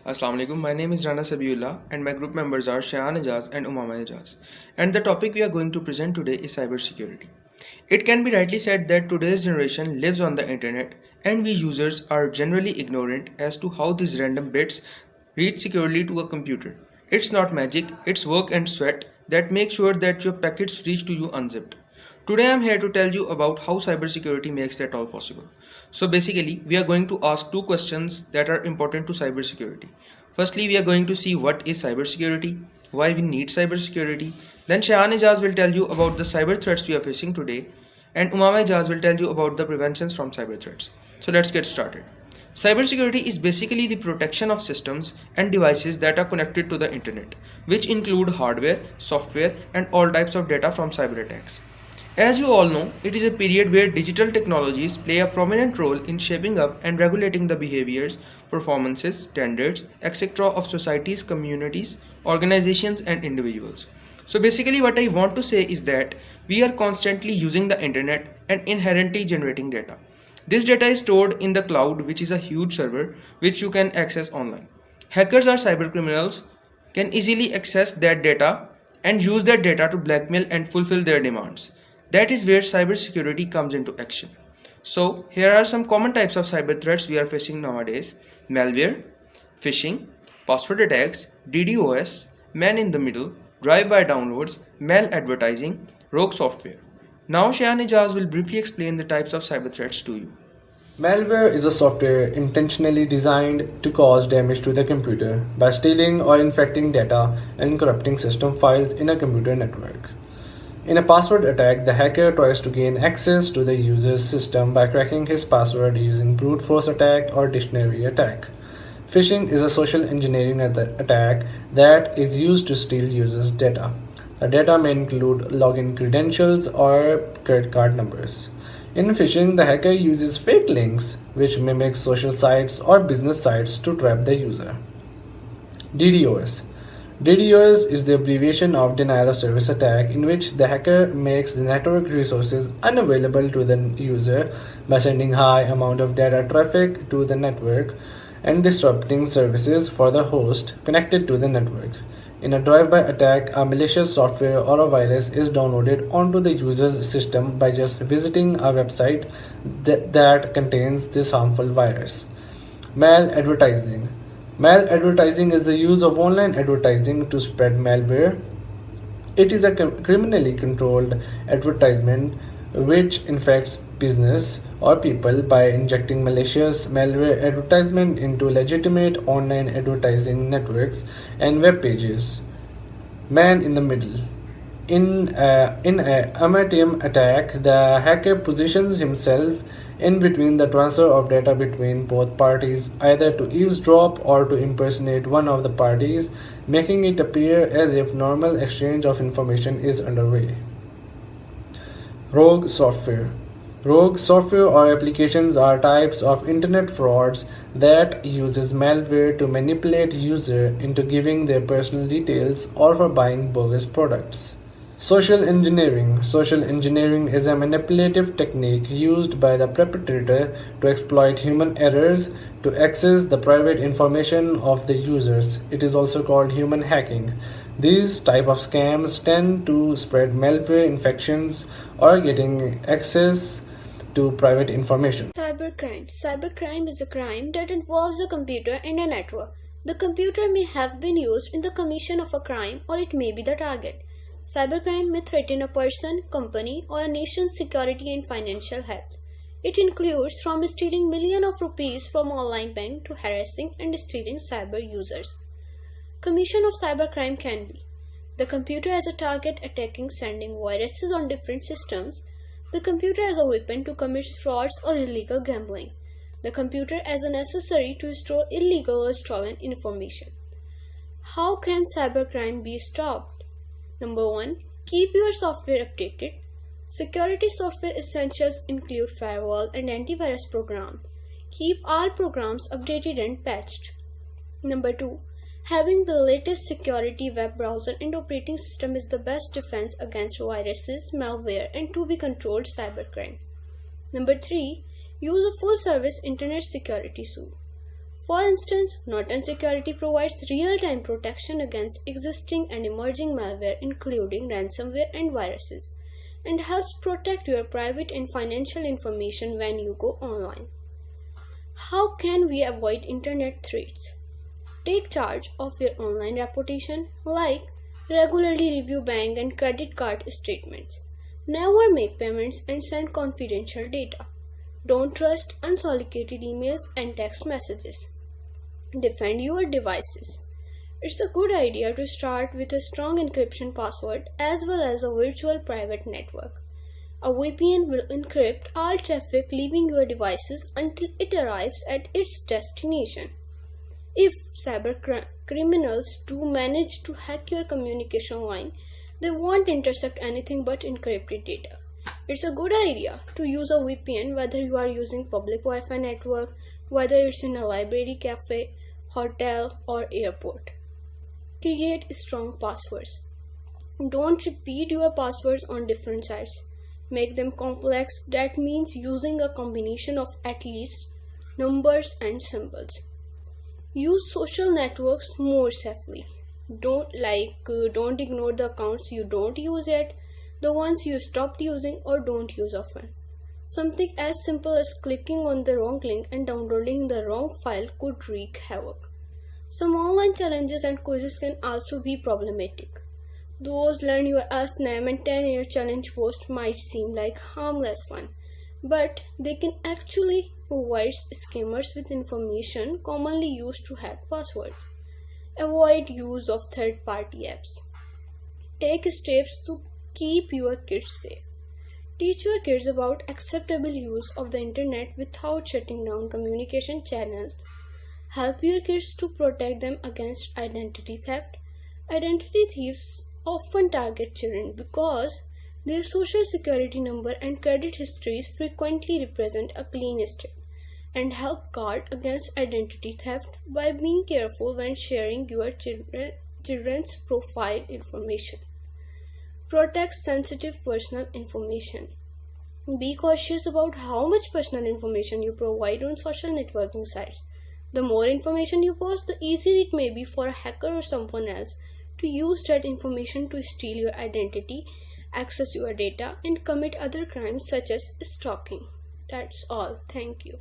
Assalamu alaikum. My name is Rana Sabih Ullah and my group members are Shayan, Ejaz and Umama Ejaz. And the topic we are going to present today is cybersecurity. It can be rightly said that today's generation lives on the internet and we users are generally ignorant as to how these random bits reach securely to a computer. It's not magic, it's work and sweat that make sure that your packets reach to you unzipped. Today I am here to tell you about how cybersecurity makes that all possible. So basically, we are going to ask two questions that are important to cybersecurity. Firstly, we are going to see what is cybersecurity, why we need cybersecurity. Then Shayan Ejaz will tell you about the cyber threats we are facing today, and Umama Ejaz will tell you about the preventions from cyber threats. So let's get started. Cybersecurity is basically the protection of systems and devices that are connected to the internet, which include hardware, software, and all types of data from cyber attacks. As you all know, it is a period where digital technologies play a prominent role in shaping up and regulating the behaviors, performances, standards, etc. of societies, communities, organizations, and individuals. So basically, what I want to say is that we are constantly using the internet and inherently generating data. This data is stored in the cloud, which is a huge server which you can access online. Hackers or cybercriminals can easily access that data and use that data to blackmail and fulfill their demands. That is where cybersecurity comes into action. So, here are some common types of cyber threats we are facing nowadays: malware, phishing, password attacks, DDoS, man in the middle, drive-by downloads, maladvertising, rogue software. Now, Shayan Ejaz will briefly explain the types of cyber threats to you. Malware is a software intentionally designed to cause damage to the computer by stealing or infecting data and corrupting system files in a computer network. In a password attack, the hacker tries to gain access to the user's system by cracking his password using brute force attack or dictionary attack. Phishing is a social engineering attack that is used to steal users' data. The data may include login credentials or credit card numbers. In phishing, the hacker uses fake links, which mimic social sites or business sites to trap the user. DDoS. DDoS is the abbreviation of denial of service attack, in which the hacker makes the network resources unavailable to the user by sending high amount of data traffic to the network and disrupting services for the host connected to the network. In a drive-by attack, a malicious software or a virus is downloaded onto the user's system by just visiting a website that contains this harmful virus. Maladvertising. Maladvertising is the use of online advertising to spread malware. It is a criminally controlled advertisement which infects business or people by injecting malicious malware advertisement into legitimate online advertising networks and web pages. Man in the middle. In a Amatim attack, the hacker positions himself in between the transfer of data between both parties, either to eavesdrop or to impersonate one of the parties, making it appear as if normal exchange of information is underway. Rogue software. Rogue software or applications are types of internet frauds that uses malware to manipulate user into giving their personal details or for buying bogus products. Social engineering. Social engineering is a manipulative technique used by the perpetrator to exploit human errors to access the private information of the users. It is also called human hacking. These type of scams tend to spread malware infections or getting access to private information. Cybercrime. Cybercrime is a crime that involves a computer and a network. The computer may have been used in the commission of a crime, or it may be the target. Cybercrime may threaten a person, company, or a nation's security and financial health. It includes from stealing millions of rupees from online bank to harassing and stealing cyber users. Commission of cybercrime can be the computer as a target attacking, sending viruses on different systems, the computer as a weapon to commit frauds or illegal gambling, the computer as a necessary to store illegal or stolen information. How can cybercrime be stopped? Number 1. Keep your software updated. Security software essentials include firewall and antivirus programs. Keep all programs updated and patched. Number 2. Having the latest security web browser and operating system is the best defense against viruses, malware, and to be controlled cybercrime. Number 3. Use a full service internet security suite. For instance, Norton Security provides real-time protection against existing and emerging malware including ransomware and viruses, and helps protect your private and financial information when you go online. How can we avoid internet threats? Take charge of your online reputation, like regularly review bank and credit card statements. Never make payments and send confidential data. Don't trust unsolicited emails and text messages. Defend your devices. It's a good idea to start with a strong encryption password as well as a virtual private network. A VPN will encrypt all traffic leaving your devices until it arrives at its destination. If criminals do manage to hack your communication line, they won't intercept anything but encrypted data. It's a good idea to use a VPN whether you are using public Wi-Fi network, whether it's in a library, cafe, hotel, or airport. Create strong passwords. Don't repeat your passwords on different sites. Make them complex. That means using a combination of at least numbers and symbols. Use social networks more safely. Don't ignore the accounts you don't use yet, the ones you stopped using or don't use often. Something as simple as clicking on the wrong link and downloading the wrong file could wreak havoc. Some online challenges and quizzes can also be problematic. Those learn your Earth name and 10-year challenge post might seem like harmless one, but they can actually provide scammers with information commonly used to hack passwords. Avoid use of third-party apps. Take steps to keep your kids safe. Teach your kids about acceptable use of the internet without shutting down communication channels. Help your kids to protect them against identity theft. Identity thieves often target children because their social security number and credit histories frequently represent a clean state, and help guard against identity theft by being careful when sharing your children's profile information. Protect sensitive personal information. Be cautious about how much personal information you provide on social networking sites. The more information you post, the easier it may be for a hacker or someone else to use that information to steal your identity, access your data, and commit other crimes such as stalking. That's all. Thank you.